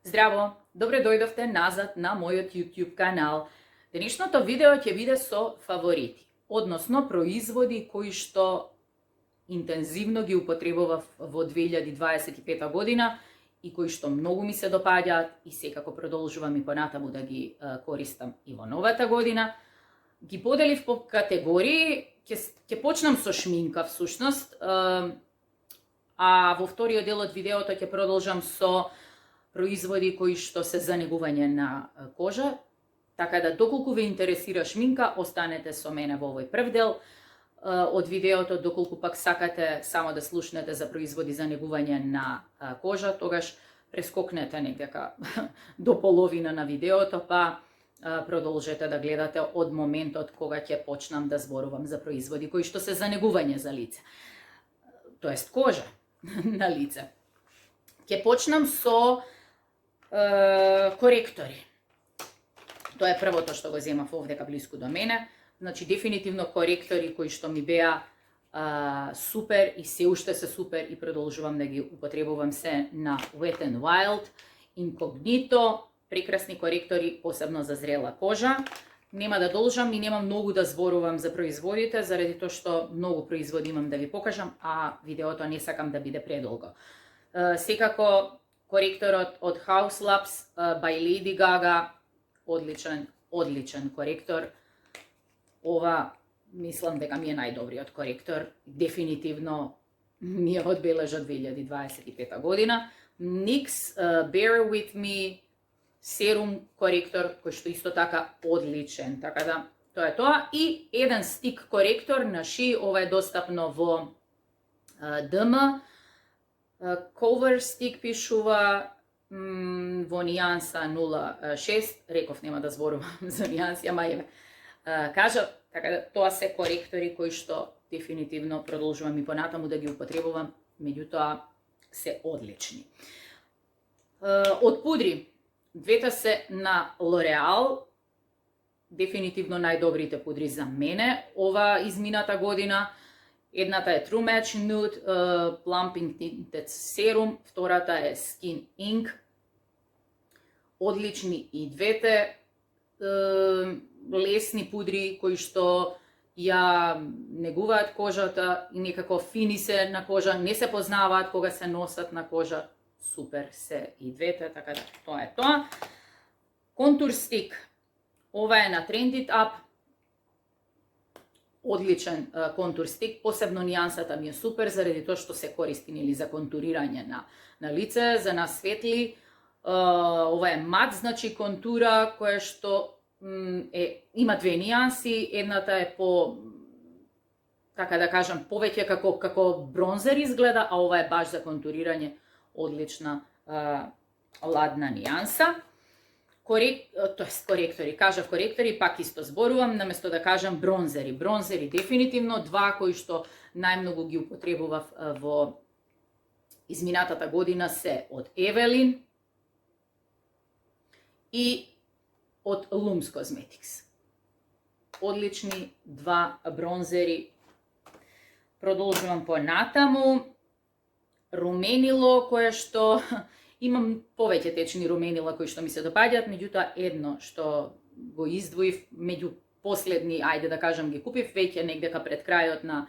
Здраво, добре дојдовте назад на мојот YouTube канал. Денешното видео ќе биде со фаворити, односно производи кои што интензивно ги употребував во 2025 година и кои што многу ми се допаѓаат и секако продолжувам и понатаму да ги користам и во новата година. Ги поделив по категории, ќе почнам со шминка всушност, а во вториот дел од видеото ќе продолжам со производи кои што се за негување на кожа, така да доколку ве интересира шминка, останете со мене во овој прв дел од видеото, доколку пак сакате само да слушнете за производи за негување на кожа, тогаш прескокнете некака до половина на видеото, па продолжете да гледате од моментот кога ќе почнам да зборувам за производи кои што се за негување за лице, тоест кожа на лице. Ќе почнам со коректори. Тоа е првото што го земав овдека блиску до мене. Значи, дефинитивно коректори кои што ми беа супер и се уште се супер и продолжувам да ги употребувам се на Wet n Wild, Incognito, прекрасни коректори, посебно за зрела кожа. Нема да должам и нема многу да зборувам за производите, заради тоа што многу производи имам да ви покажам, а видеото не сакам да биде предолго. Секако, коректорот од Haus Labs by Lady Gaga, одличен коректор. Ова, мислам дека ми е најдобриот коректор. Дефинитивно ми е одбележа 2025 година. NYX Bear With Me серум коректор, кој што исто така одличен. Така да, тоа е тоа. И еден стик коректор на ши, ова е достапно во DM. Cover stick пишува во нијанса 06, реков нема да зборувам за нијанси, ама еве кажав, така да тоа се коректори кои што дефинитивно продолжувам и понатаму да ги употребувам, меѓутоа се одлични. Од пудри, двете се на L'Oreal, дефинитивно најдобрите пудри за мене ова измината година. Едната е True Match Nude Plumping Tinted Serum, втората е Skin Ink. Одлични и двете, лесни пудри кои што ја негуваат кожата и некако фини се на кожа, не се познаваат кога се носат на кожа. Супер се и двете, така да тоа е тоа. Контур стик, ова е на Trend It Up. Одличен контур стик, посебно нијансата ми е супер, заради тоа што се користи нели за контурирање на лице, за нас светли. Ова е мат, значи контура која што има две нијанси, едната е по, така да кажам, повеќе како бронзер изгледа, а ова е баш за контурирање, одлична ладна нијанса. Коректори, кажав коректори, пак исто зборувам, наместо да кажам бронзери. Бронзери дефинитивно, два кои што најмногу ги употребував во изминатата година се од Evelyn и од Lums Cosmetics. Одлични два бронзери. Продолжувам понатаму. Руменило, кое што имам повеќе течни руменила кои што ми се допаѓаат, меѓутоа едно што го издвоив меѓу последни, ајде да кажам, ги купив веќе негдека пред крајот на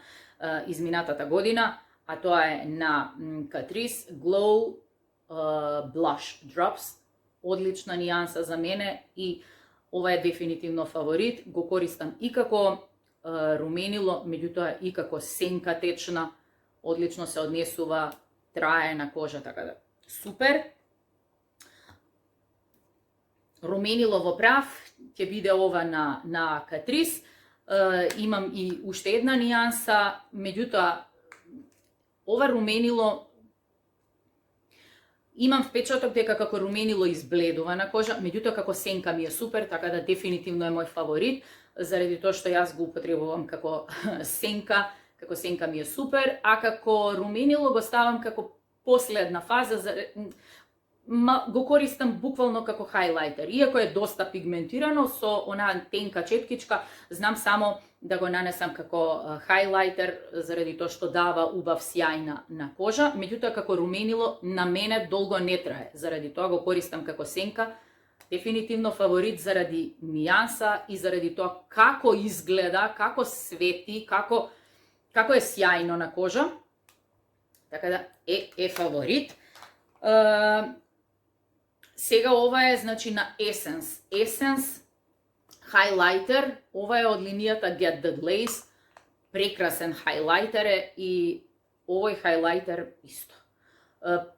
изминатата година, а тоа е на Catrice Glow Blush Drops. Одлична нијанса за мене и ова е дефинитивно фаворит. Го користам и како руменило, меѓутоа и како сенка течна. Одлично се однесува, трае на кожа, така да супер. Руменило во прав, ќе биде ова на Catrice. Имам и уште една нијанса, меѓутоа ова руменило имам впечаток дека како руменило избледува на кожа, меѓутоа како сенка ми е супер, така да дефинитивно е мој фаворит, заради тоа што јас го употребувам како сенка ми е супер, а како руменило го ставам како последна фаза, го користам буквално како хайлайтер. Иако е доста пигментирано со онаа тенка четкичка, знам само да го нанесам како хайлайтер заради тоа што дава убав сјај на кожа, меѓутоа како руменило на мене долго не трае, заради тоа го користам како сенка. Дефинитивно фаворит заради нијанса и заради тоа како изгледа, како свети, како е сјајно на кожа. Така да е фаворит. Сега ова е значи на Essence. Essence хайлайтер, ова е од линијата Get the Glaze. Прекрасен хайлайтер е и овој хайлайтер исто.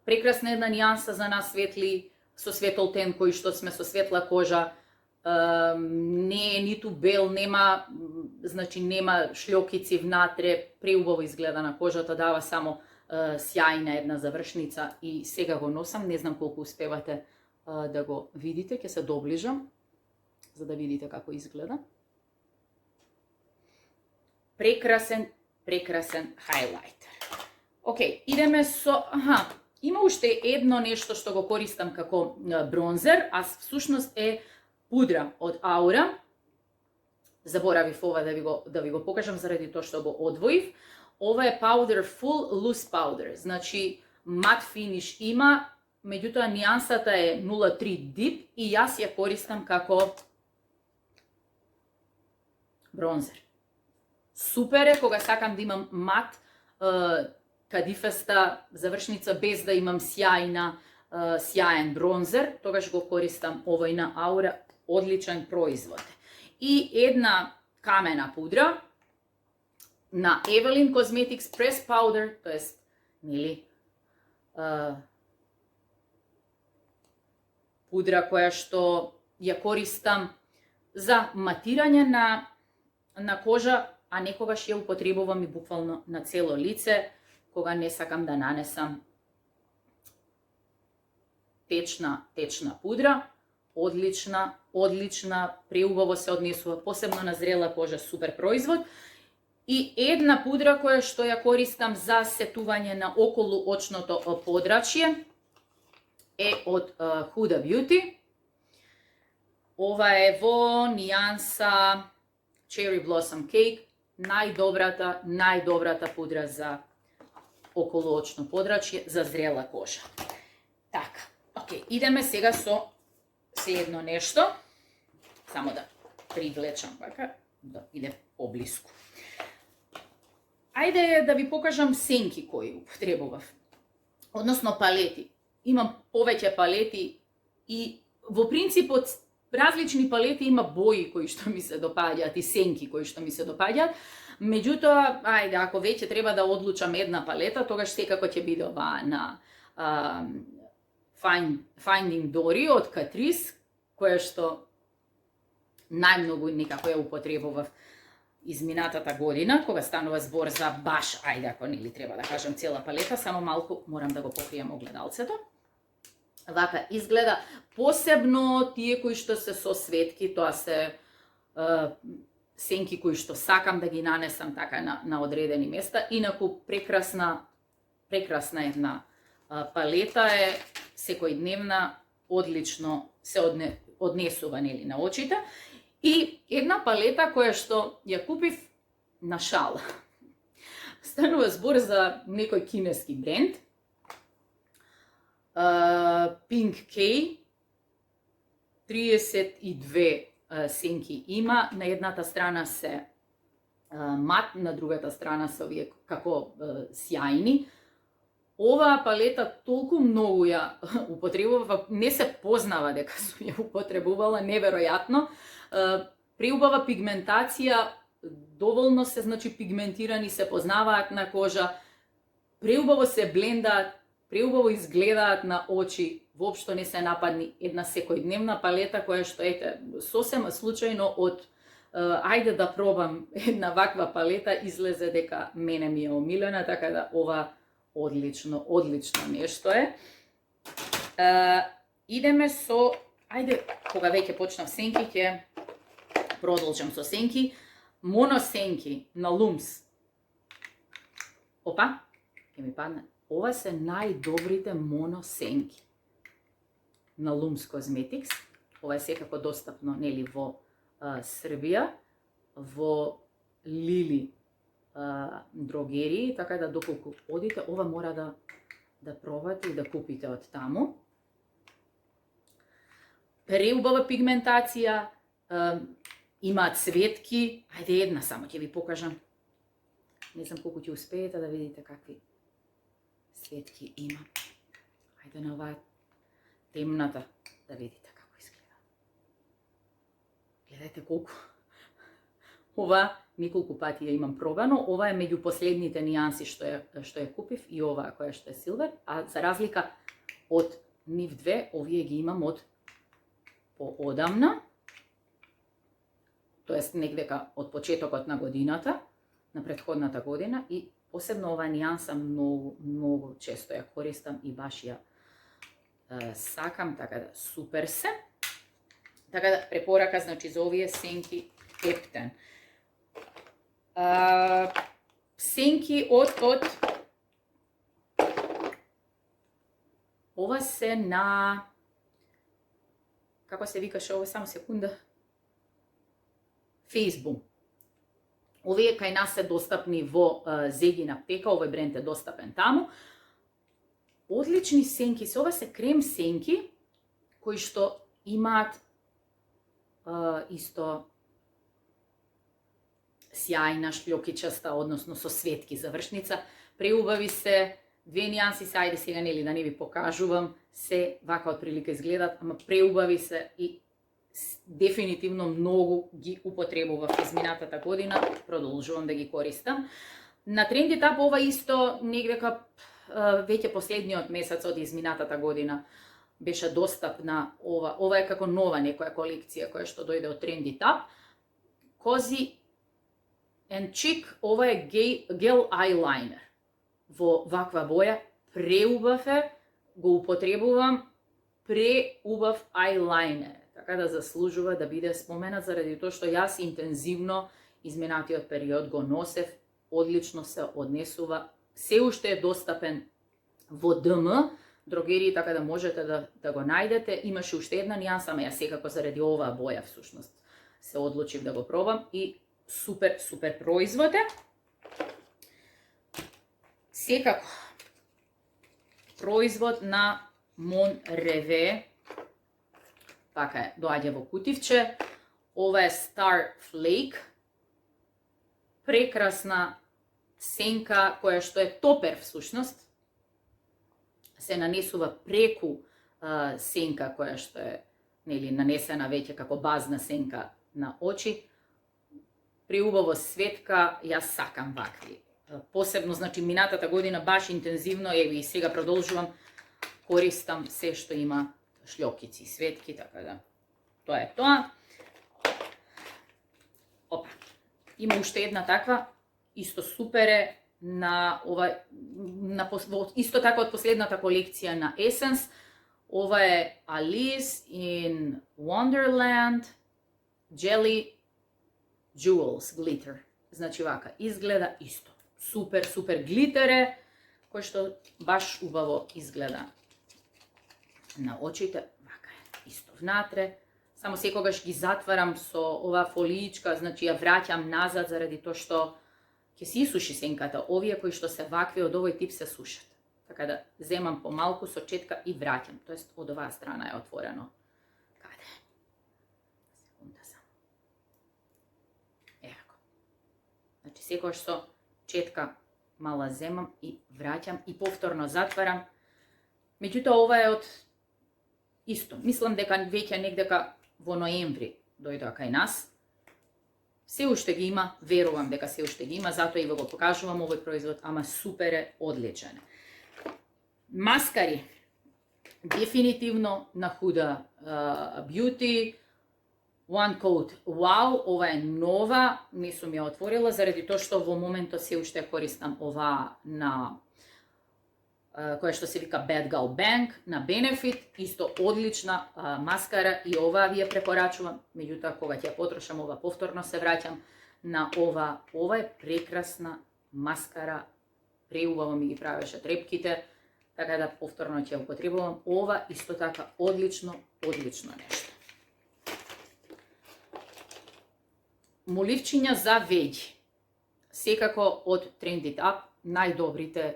Прекрасна една нијанса за нас светли, со светол тен кои што сме со светла кожа. Не е ниту бел, нема шлјокици внатре, преубаво изгледа на кожата, дава само сјајна една завршница и сега го носам, не знам колку успевате да го видите, ќе се доближам за да видите како изгледа. Прекрасен хайлайтер. Океј, идеме со има уште едно нешто што го користам како бронзер, а всушност е пудра од Aura. Заборавив ова да ви го покажам заради тоа што го одвоив. Ова е Powder Full Loose Powder, значи мат финиш има, меѓутоа нијансата е 03 Deep и јас ја користам како бронзер. Супер е кога сакам да имам мат кадифеста завршница без да имам сјаен бронзер, тогаш го користам овој на Aura, одличен производ. И една камена пудра на Evelyn Cosmetics Press Powder, тоест, нели, пудра која што ја користам за матирање на кожа, а некогаш ја употребувам и буквално на цело лице, кога не сакам да нанесам течна пудра. Одлична, преубаво се однесува, посебно на зрела кожа, супер производ. И една пудра која што ја користам за сетување на околу очното подрачје е од Huda Beauty. Ова е во нијанса Cherry Blossom Cake, најдобрата пудра за околуочно подрачје за зрела кожа. Така, окей, идеме сега со едно нешто, само да привлечам вака, да иде поблиску. Ајде да ви покажам сенки кои употребував, односно палети. Имам повеќе палети и во принципот различни палети има бои кои што ми се допаѓаат и сенки кои што ми се допаѓаат. Меѓутоа, ајде, ако веќе треба да одлучам една палета, тогаш секако ќе биде оваа на Finding Dory од Catrice, која што најмногу некако ја употребував изминатата година, кога станува збор за баш, ајде, ако нели треба да кажам цела палета, само малку морам да го покријам огледалцето. Вака изгледа, посебно тие кои што се со светки, тоа се сенки кои што сакам да ги нанесам така на одредени места. Инаку прекрасна една палета е, секојдневна, одлично се однесува нели на очите. И една палета која што ја купив на шала. Станува збор за некој кинески бренд. Pink K, 32 сенки има, на едната страна се мат, на другата страна се овие како сјајни. Оваа палета толку многу ја употребува, не се познава дека сум ја употребувала, неверојатно. Преубава пигментација, доволно се, значи, пигментирани, се познаваат на кожа, преубаво се блендаат, преубаво изгледаат на очи, воопшто не се нападни. Една секојдневна палета која што ете сосема случајно од ајде да пробам една ваква палета, излезе дека мене ми е омилена, така да ова одлично нешто е. Идеме со, ајде, кога веќе почнав сенки, ќе продолжам со сенки. Моносенки на Lums. Опа, ќе ми падне. Ова се најдобрите моносенки. на Lums Cosmetics. Ова е секако достапно нели во Србија, во Лили дрогерии, така да доколку одите, ова мора да пробате и да купите од таму. Преубава пигментација, има цветки, ајде една само ќе ви покажам. Не знам колку ќе успеете да видите какви цветки има. Ајде на оваа темната да видите како изгледа. Гледајте колку. Ова неколку пати ја имам пробано. Ова е меѓу последните нијанси што ја купив и оваа која што е силвер, а за разлика од нив две, овие ги имам од поодамна. Тоест негдека од почетокот на годината, на претходната година, и посебно оваа нијанса многу често ја користам и баш ја сакам, така да супер се. Така да препорака значи за овие сенки Ептен. Сенки од ова се на, како се викаше ова, само секунда, Facebook. Овие кај нас се достапни во Зегин аптека, овој бренд е достапен таму. Одлични сенки се, ова се крем сенки кои што имаат исто сјајна шљокичаста, односно со светки завршница. Преубави се, две нијанси се, ајде сега нели да не ви покажувам, се вака од прилика изгледат, ама преубави се и дефинитивно многу ги употребував изминатата година, продолжувам да ги користам. На Trendytap ова исто негдека веќе последниот месец од изминатата година беше достапна ова. Ова е како нова некоја колекција која што дојде од Trendytap. Cozy and Chic, ова е гел eyeliner во ваква боја, преубав е, го употребувам, преубав eyeliner. Така да заслужува да биде споменат заради тоа што јас интензивно изминатиот период го носев, одлично се однесува, се уште е достапен во ДМ дрогерии, така да можете да го најдете. Имаше уште една нијанса, ама ја секако заради оваа боја всушност се одлучив да го пробам и супер производ е. Секако производ на Mon Reve, така е, доаѓа во кутивче. Ова е Star Flake, прекрасна сенка која што е топер всушност, се нанесува преку сенка која што е нели нанесена веќе како базна сенка на очи. Преубаво светка, јас сакам вакви. Посебно, значи, минатата година баш интензивно, еви и сега продолжувам, користам се што има шљокици, светки, така да тоа е тоа. Опа, има уште една таква, исто супер е на ова, исто така од последната колекција на Essence. Ова е Alice in Wonderland Jelly Jewels Glitter. Значи вака, изгледа исто. Супер глитер е, кој што баш убаво изгледа на очите. Вака е, исто внатре. Само секогаш ги затварам со оваа фолиичка, значи ја враќам назад заради тоа што ќе се исуши сенката. Овие кои што се вакви од овој тип се сушат. Така да земам помалку со четка и враќам. Тоест од оваа страна е отворено. Каде? Секунда само. Ево. Значи секогаш со четка мала земам и враќам и повторно затварам. Меѓутоа ова е од исто. Мислам дека веќе негдека во ноември дојдоа кај нас. Се уште ги има, верувам дека се уште ги има, затоа и го покажувам овој производ, ама супер е, одличен. Маскари, дефинитивно на Huda Beauty, One Coat Wow, ова е нова, не сум ја отворила, заради тоа што во моментот се уште користам ова на која што се вика Bad Gal Bang на Benefit, исто одлична маскара и ова ви ја препорачувам, меѓутоа кога ќе ја потрошам ова повторно се враќам на ова. Ова е прекрасна маскара, преубаво ми ги правеше трепките, така да повторно ќе употребувам. Ова исто така одлично нешто. Моливчиња за веѓи. Секако од Trend It Up, најдобрите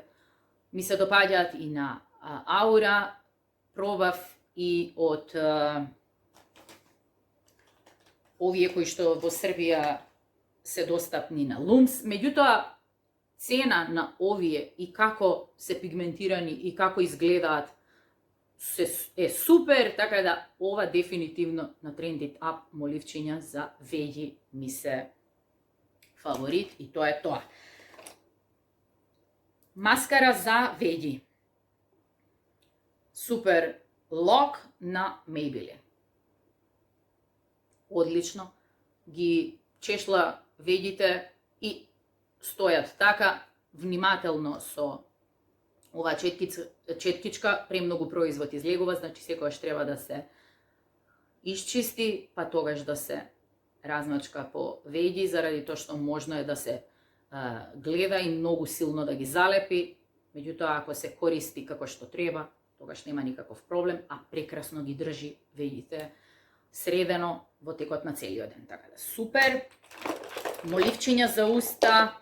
ми се допаѓаат и на Аура, пробав и од овие кои што во Србија се достапни на Lums. Меѓутоа, цена на овие и како се пигментирани и како изгледаат е супер, така да ова дефинитивно на Trend It Up моливчиња за веѓи ми се фаворит и тоа е тоа. Маскара за веѓи. Супер лок на Maybelline. Одлично. Ги чешла веѓите и стојат така, внимателно со ова четкичка, премногу производ излегува, значи секогаш треба да се исчисти, па тогаш да се размачка по веѓи, заради тоа што можно е да се гледа и многу силно да ги залепи, меѓутоа ако се користи како што треба, тогаш нема никаков проблем, а прекрасно ги држи веѓите средено во текот на целиот ден. Така да супер. Моливчиња за уста.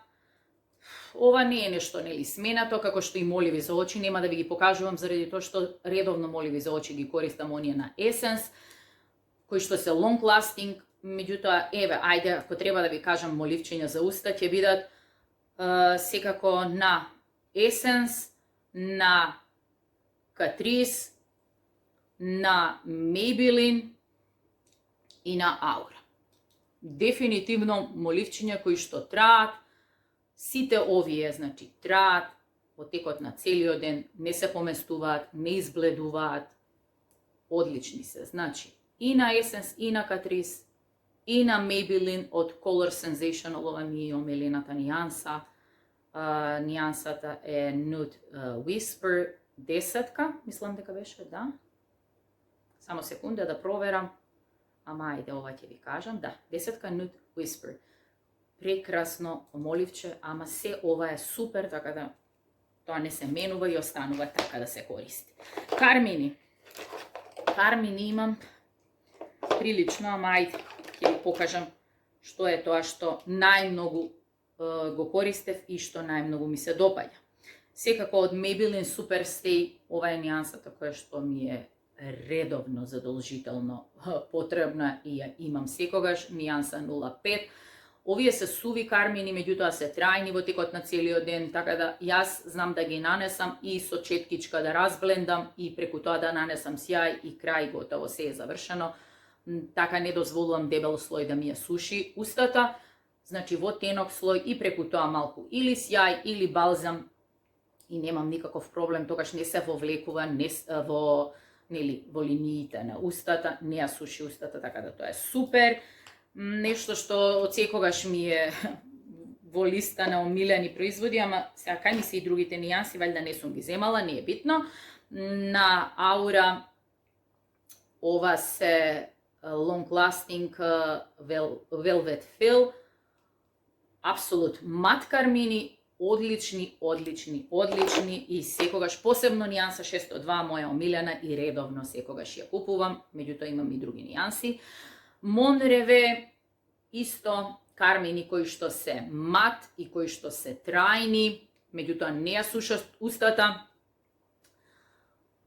Ова не е нешто нели сменато, како што и моливи за очи, нема да ви ги покажувам заради тоа што редовно моливи за очи ги користам оние на Essence, кои што се long lasting, меѓутоа еве, ајде, ако треба да ви кажам моливчиња за уста, ќе бидат секако на Essence, на Catrice, на Maybelline и на Aura. Дефинитивно моливчиња кои што траат, сите овие, значи, траат во текот на целиот ден, не се поместуваат, не избледуваат, одлични се. Значи, и на Essence, и на Catrice, и на Maybelline од Color Sensational, ова ми е омилената нијанса. Нијансата е Nude Whisper 10-ка, мислам дека беше, да. Само секунда да проверам. Ама ајде, ова ќе ви кажам. Да, 10-ка Nude Whisper. Прекрасно моливче, ама се ова е супер, така да тоа не се менува и останува така да се користи. Кармини. Кармини имам прилично, ама ајде, ќе ви покажам што е тоа што најмногу го користев и што најмногу ми се допаѓа. Секако од Maybelline Superstay, ова е нијансата која што ми е редовно, задолжително потребна и ја имам секогаш, нијанса 05. Овие се суви кармини, меѓутоа се трајни во текот на целиот ден, така да јас знам да ги нанесам и со четкичка да разблендам и преку тоа да нанесам сјај и крај, готово, се е завршено. Така не дозволувам дебел слој да ми ја суши устата, значи во тенок слој и преку тоа малку или сјај или балзам и немам никаков проблем, тогаш не се вовлекува во линиите на устата, не ја суши устата, така да тоа е супер. Нешто што од секогаш ми е во листа на омилени производи, ама сега кај ми се и другите нијанси, валјда не сум ги земала, не е битно. На Aura ова се Long Lasting Velvet Fill, апсолут мат кармини, одлични и секогаш посебно нијанса 602, моја омилена и редовно секогаш ја купувам, меѓутоа имам и други нијанси. Монреве, исто кармини кои што се мат и кои што се трајни, меѓутоа не ја сушат устата,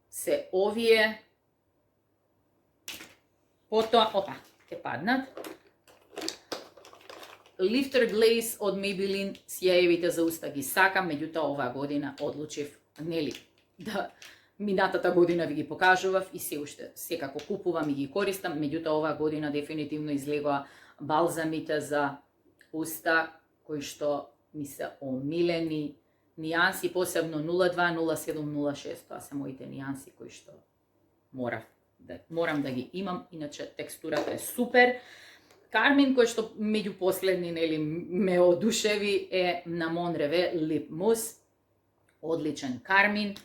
се овие. Потоа, ќе паднат. Lifter Glaze од Maybelline, сјаевите за уста ги сакам, меѓутоа оваа година одлучив, нели, да минатата година ви ги покажував и се уште секако купувам и ги користам, меѓутоа оваа година дефинитивно излегоа балзамите за уста кои што ми се омилени нијанси, посебно 02, 07, 06, тоа се моите нијанси кои што морам да ги имам, иначе текстурата е супер. Кармин кој што меѓу последни нели ме одушеви е на Monreve Lip Mousse, одличен кармин.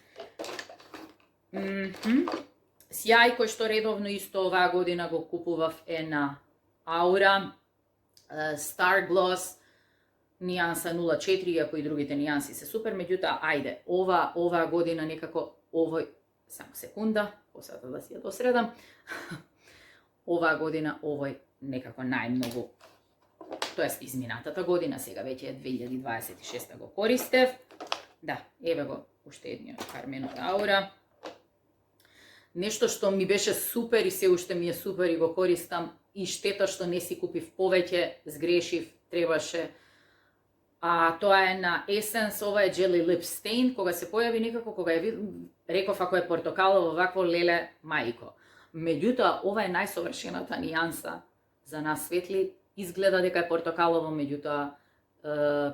Сјај кој што редовно исто оваа година го купував е на Aura Star Gloss, нијанса 0,4, иако и другите нијанси се супер, меѓутоа, ајде, ова година некако овој, само секунда, посата да си ја досредам, оваа година овој некако најмногу, тоест изминатата година, сега веќе е 2026 го користев. Да, еве го, уште едниот Карменот Аура. Нешто што ми беше супер и се уште ми е супер и го користам, и штета што не си купив повеќе, сгрешив, требаше. А тоа е на Essence, ова е Jelly Lip Stain, кога се појави некако, кога е реков ако е портокалово вакво, леле мајко. Меѓутоа, ова е најсовршената нијанса за нас светли. Изгледа дека е портокалово, меѓутоа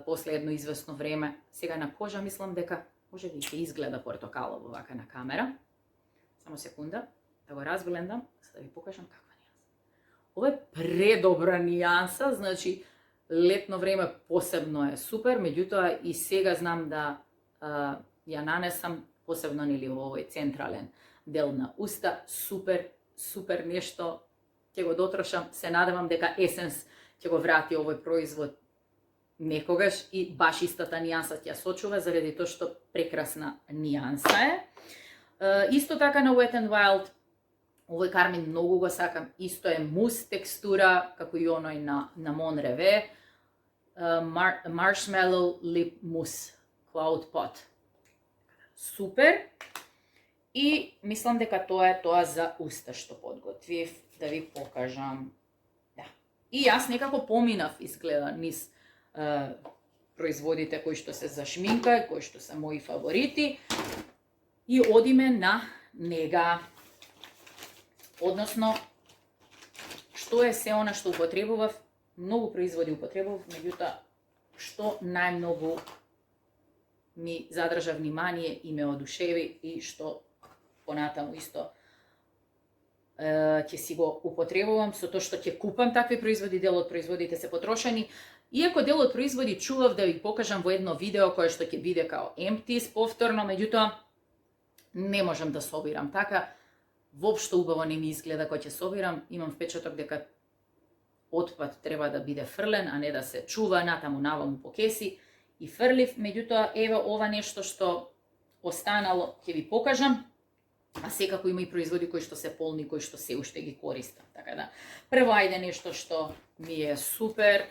после едно известно време, сега на кожа мислам дека може да се изгледа портокалово вака на камера. Само секунда, да го разблендам, за да ви покажам каква нијанса. Ова е предобра нијанса, значи летно време посебно е супер, меѓутоа и сега знам да ја нанесам, посебно нели во овој централен дел на уста, супер нешто, ќе го дотрошам, се надевам дека Essence ќе го врати овој производ некогаш и баш истата нијанса ќе ја сочува, заради тоа што прекрасна нијанса е. Исто така на Wet n Wild, овој Кармен многу го сакам, исто е мус текстура, како и оној на Mon Revue, Marshmallow Lip Mousse Cloud Pot. Супер. И мислам дека тоа е тоа за уста што подготвив, да ви покажам. Да. И јас некако поминав, изгледа, низ производите кои што се за шминка, кои што се мои фаворити, и одиме на нега. Односно, што е се она што употребував, многу производи употребував, меѓутоа, што најмногу ми задржа внимание и ме одушеви и што понатаму исто ќе си го употребувам, со тоа што ќе купам такви производи, дел од производите се потрошени. Иако дел од производи чував да ви покажам во едно видео кое што ќе биде као empties повторно, меѓутоа не можам да собирам така. Воопшто убаво не ми изгледа кога ќе собирам. Имам впечаток дека отпад треба да биде фрлен, а не да се чува натаму наваму по кеси, и фрлив. Меѓутоа, еве ова нешто што останало ќе ви покажам. А секако има и производи кои што се полни, кои што се уште ги користам. Така да, прво ајде нешто што ми е супер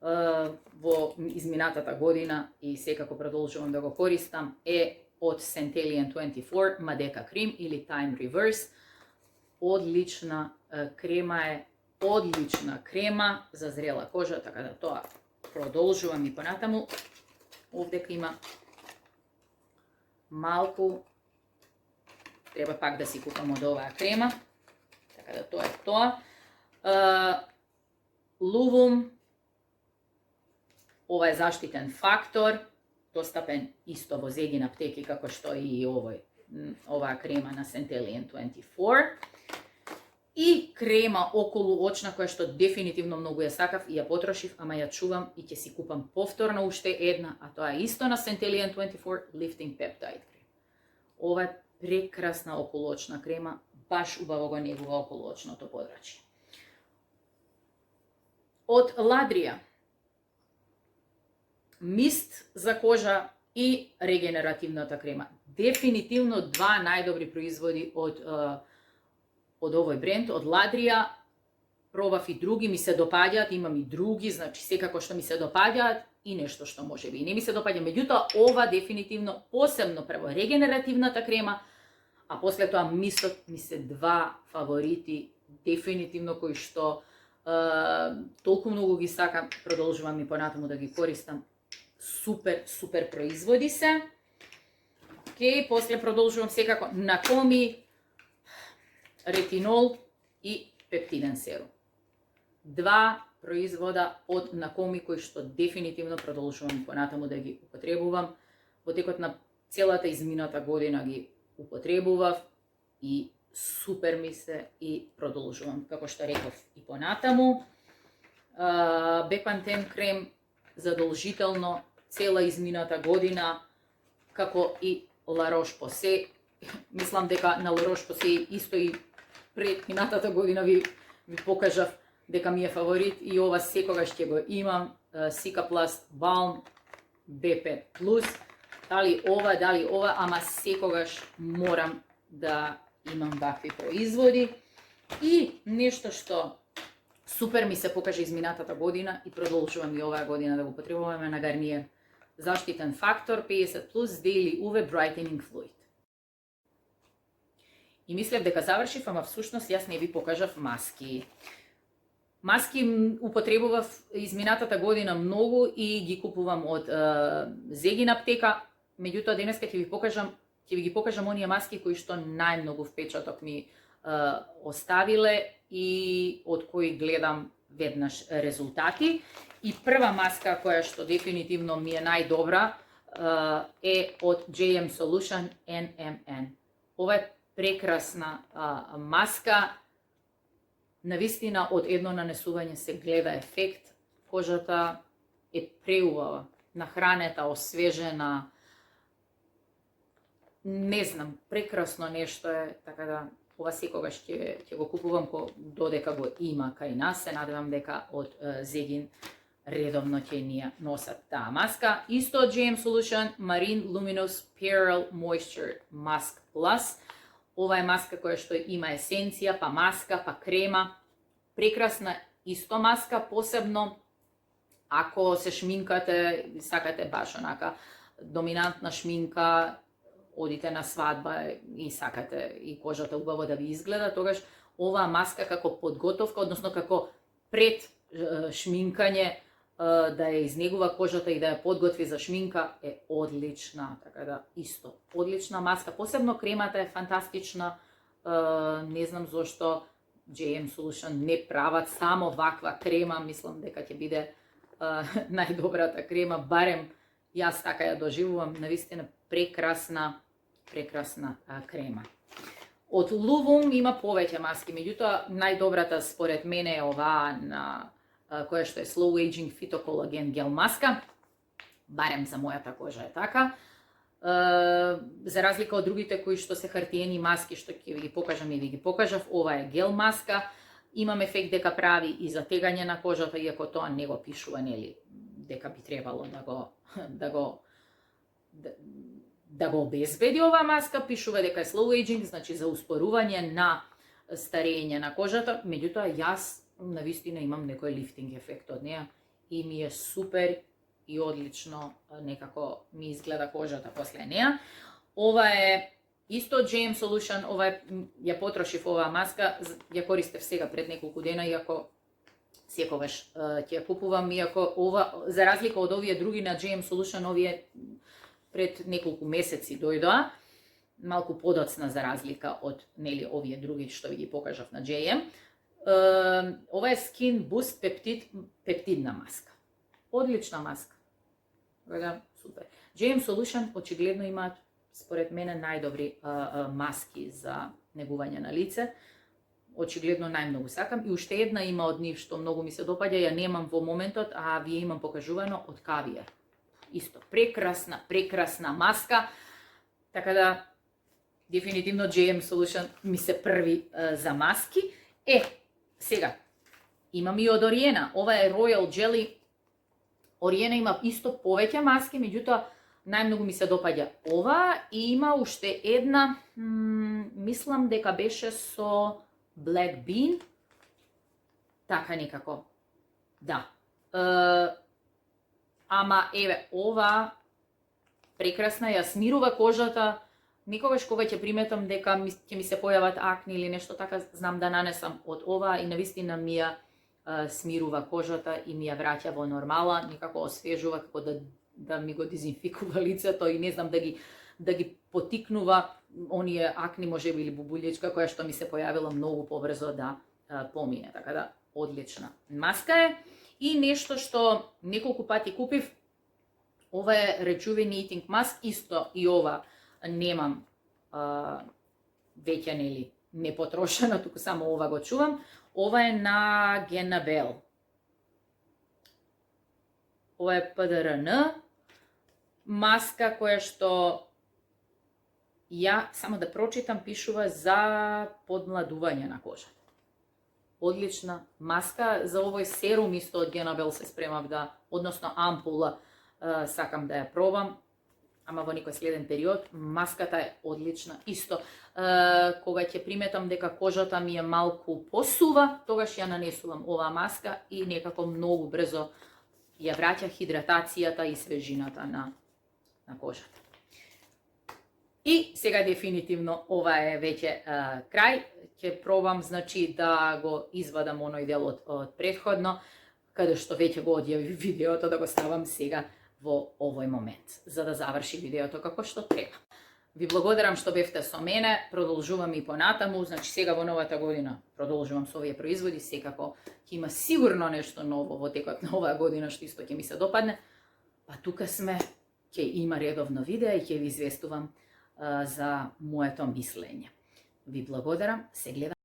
во изминатата година и секако продолжувам да го користам, е од Centellian 24 Madeca Cream или Time Reverse. Одлична крема е, одлична крема за зрела кожа, така да тоа продолжувам и понатаму. Овдека има малку, треба пак да си купам од оваа крема, така да тоа е тоа. Лувум, ова е заштитен фактор, достапен исто во зегин аптеки како што и оваа крема на Centellian 24. И крема околу очна која што дефинитивно многу ја сакав и ја потрошив, ама ја чувам и ќе си купам повторно уште една, а тоа е исто на Centellian 24 Lifting Peptide крем. Ова е прекрасна околуочна крема, баш убаво го негува околуочното подрачје. Од Ладрија, мист за кожа и регенеративната крема. Дефинитивно два најдобри производи од овој бренд, од Ладрија. Пробав и други, ми се допаѓаат, имам и други, значи секако што ми се допаѓаат и нешто што може би и не ми се допаѓа. Меѓутоа, ова дефинитивно, посебно прво регенеративната крема, а после тоа мистот ми се два фаворити, дефинитивно кои што толку многу ги сакам, продолжувам и понатаму да ги користам. Супер производи се. Океј, после продолжувам секако Накоми, ретинол и пептиден серум. Два производа од Накоми кои што дефинитивно продолжувам понатаму да ги употребувам. Во текот на целата измината година ги употребував и супер ми се и продолжувам, како што реков и понатаму. Бепантен крем задолжително цела измината година, како и La Roche-Posay. Мислам дека на La Roche-Posay исто и пред минатата година ви покажав дека ми е фаворит и ова секогаш ќе го имам Cicaplast Balm B5+. Дали ова, ама секогаш морам да имам вакви производи. И нешто што супер ми се покажа изминатата година и продолжувам и оваа година да го потребуваме на Garnier заштитен фактор 50+ Daily UV Brightening Fluid. И мислев дека завршив, ама всушност јас не ви покажав маски. Маски употребував изминатата година многу и ги купувам од Zegin аптека. Меѓутоа денеска ќе ви ги покажам оние маски кои што најмногу впечаток ми оставиле и од кои гледам веднаш резултати. И прва маска која што дефинитивно ми е најдобра е од JM Solution NMN. Ова е прекрасна маска. Навистина од едно нанесување се гледа ефект. Кожата е преубава, нахранета, освежена. Не знам, прекрасно нешто е, така да ова секогаш ќе го купувам додека го има кај нас. Се надевам дека од Zegin редовно ќе ни ја носат таа маска. Исто од JM Solution Marine Luminous Pearl Moisture Mask Plus. Ова е маска која што има есенција, па маска, па крема. Прекрасна исто маска, посебно ако се шминкате, сакате баш онака доминантна шминка, одите на свадба и сакате и кожата убаво да ви изгледа, тогаш оваа маска како подготовка, односно како пред шминкање да ја изнегува кожата и да ја подготви за шминка е одлична, така да исто одлична маска, посебно кремата е фантастична. Не знам зошто JM Solution не прават само ваква крема, мислам дека ќе биде најдобрата крема, барем јас така ја доживувам, навистина прекрасна крема. Од Luvum има повеќе маски, меѓутоа најдобрата според мене е оваа на која што е Slow Aging Phytocolagen Gel маска, барем за мојата кожа е така. За разлика од другите кои што се хартиени маски, што ќе ви ги покажам и ви ги покажав, ова е гел маска. Имам ефект дека прави и затегање на кожата, иако тоа не го пишува, нели, дека би требало да го обезбеди оваа маска, пишува дека е slow aging, значи за успорување на старење на кожата, меѓутоа јас навистина имам некој лифтинг ефект од неа и ми е супер и одлично некако ми изгледа кожата после неа. Ова е исто од JM Solution, ја потрошив оваа маска, ја користев сега пред неколку дена, иако секогаш ќе ја купувам, иако ова, за разлика од овие други на JM Solution, овие пред неколку месеци дојдоа, малку подоцна за разлика од нели овие други што ви ги покажав на JM. Ова е Skin Boost пептидна маска. Одлична маска. Супер. JM Solution очигледно имаат според мене најдобри маски за негување на лице. Очигледно најмногу сакам и уште една има од нив што многу ми се допаѓа, ја немам во моментот, а вие имам покажувано од Caviar. Исто прекрасна маска. Така да дефинитивно JM Solution ми се први за маски. Сега имам и од Oriena. Ова е Royal Jelly. Oriena има исто повеќе маски, меѓутоа најмногу ми се допаѓа ова и има уште една, мислам дека беше со Black Bean. Така некако. Да. Ама еве ова прекрасна, ја смирува кожата. Никогаш кога ќе приметам дека ќе ми се појават акни или нешто така, знам да нанесам од ова и навистина ми ја смирува кожата и ми ја враќа во нормала, некако освежува, како да ми го дезинфикува лицето и не знам да ги потикнува оние акни можеби или бубулјичка која што ми се појавила многу побрзо да помине. Така да одлична маска е. И нешто што неколку пати купив, ова е Rejuvenating Mask, исто и ова немам веќе нели не потрошено, туку само ова го чувам. Ова е на Genabel. Ова е PDRN маска која што ја само да прочитам, пишува за подмладување на кожата. одлична маска. За овој серум исто од Genabel се спремав да, односно ампула, сакам да ја пробам, ама во некој следен период. Маската е одлична. Исто, кога ќе приметам дека кожата ми е малку посува, тогаш ја нанесувам оваа маска и некако многу брзо ја враќа хидратацијата и свежината на кожата. И сега дефинитивно ова е веќе крај. Ќе пробам, значи, да го извадам оној дел од претходно, каде што веќе го одјави видеото, да го ставам сега во овој момент, за да заврши видеото како што треба. Ви благодарам што бевте со мене, продолжувам и понатаму, значи сега во новата година продолжувам со овие производи, секако ќе има сигурно нешто ново во текот на оваа година што исто ќе ми се допадне, па тука сме, ќе има редовно видеа и ќе ви известувам за моето мислење. Ви благодарам, се гледам.